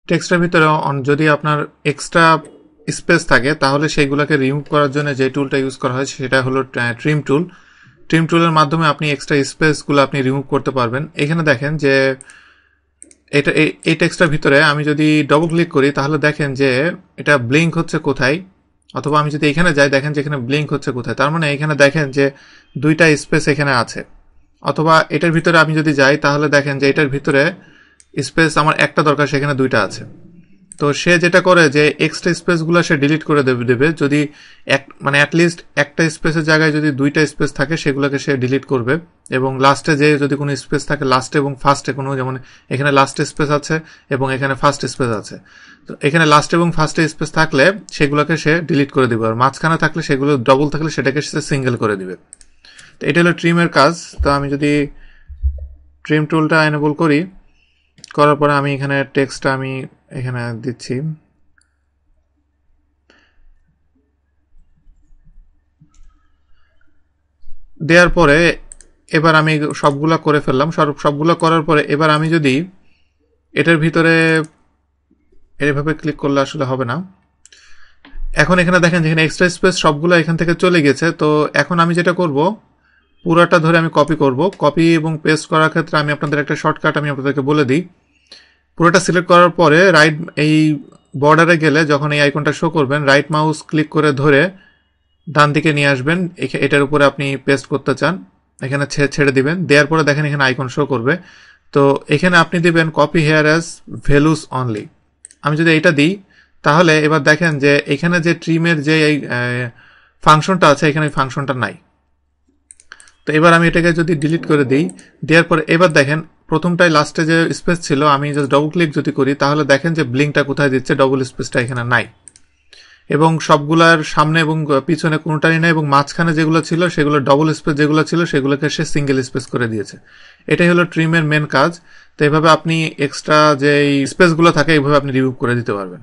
টেক্সটের ভিতরে যদি আপনার এক্সট্রা স্পেস থাকে তাহলে সেইগুলোকে রিমুভ করার জন্য যে টুলটা ইউজ করা হয় সেটা হলো ট্রিম টুল। ট্রিম টুলের মাধ্যমে আপনি এক্সট্রা স্পেসগুলো আপনি রিমুভ করতে পারবেন। এখানে দেখেন যে এটা এই টেক্সটের ভিতরে আমি যদি ডবল ক্লিক করি তাহলে দেখেন যে এটা ব্লিঙ্ক হচ্ছে কোথায়, অথবা আমি যদি এখানে যাই দেখেন যে এখানে ব্লিঙ্ক হচ্ছে কোথায়। তার মানে এখানে দেখেন যে দুইটা স্পেস এখানে আছে। অথবা এটার ভিতরে আমি যদি যাই তাহলে দেখেন যে এটার ভিতরে স্পেস আমার একটা দরকার, সেখানে দুইটা আছে। তো সে যেটা করে যে এক্সট্রা স্পেসগুলো সে ডিলিট করে দেবে যদি মানে অ্যাটলিস্ট একটা স্পেসের জায়গায় যদি দুইটা স্পেস থাকে সেগুলোকে সে ডিলিট করবে। এবং লাস্টে যে যদি কোনো স্পেস থাকে লাস্টে এবং ফার্স্টে কোনো, যেমন এখানে লাস্ট স্পেস আছে এবং এখানে ফার্স্ট স্পেস আছে, তো এখানে লাস্ট এবং ফার্স্টে স্পেস থাকলে সেগুলোকে সে ডিলিট করে দিবে। আর মাঝখানে থাকলে সেগুলো ডবল থাকলে সেটাকে সে সিঙ্গেল করে দিবে। তো এটা হলো ট্রিমের কাজ। তো আমি যদি ট্রিম টুলটা এনেবল করি, করার পরে আমি এখানে টেক্সটটা আমি এখানে দিচ্ছি। দেওয়ার পরে এবার আমি সবগুলা করে ফেললাম। সবগুলো করার পরে এবার আমি যদি এটার ভিতরে এভাবে ক্লিক করলে আসলে হবে না। এখন এখানে দেখেন যেখানে এক্সট্রা স্পেস সবগুলো এখান থেকে চলে গেছে। তো এখন আমি যেটা করব, পুরাটা ধরে আমি কপি করব। কপি এবং পেস্ট করার ক্ষেত্রে আমি আপনাদের একটা শর্টকাট আমি আপনাদেরকে বলে দিই। পুরোটা সিলেক্ট করার পরে রাইট এই বর্ডারে গেলে যখন এই আইকনটা শো করবেন, রাইট মাউস ক্লিক করে ধরে ডান দিকে নিয়ে আসবেন। এটার উপরে আপনি পেস্ট করতে চান, এখানে ছেড়ে দিবেন। দেওয়ার পরে দেখেন এখানে আইকন শো করবে। তো এখানে আপনি দিবেন copy hair as values only. আমি যদি এটা দিই তাহলে এবার দেখেন যে এখানে যে ট্রিমের যে এই ফাংশনটা আছে এখানে ফাংশনটা নাই। তো এবার আমি এটাকে যদি ডিলিট করে দিই, দেওয়ার পরে এবার দেখেন প্রথমটাই লাস্টে যে স্পেস ছিল আমি জাস্ট ডবল ক্লিক যদি করি তাহলে দেখেন যে ব্লিঙ্কটা কোথায় দিচ্ছে, ডবল স্পেসটা এখানে নাই। এবং সবগুলার সামনে এবং পিছনে কোনোটাই নাই, এবং মাঝখানে যেগুলো ছিল সেগুলো ডবল স্পেস যেগুলো ছিল সেগুলোকে সে সিঙ্গেল স্পেস করে দিয়েছে। এটাই হলো ট্রিমের মেন কাজ। তো এভাবে আপনি এক্সট্রা যে স্পেসগুলো থাকে এইভাবে আপনি রিমুভ করে দিতে পারবেন।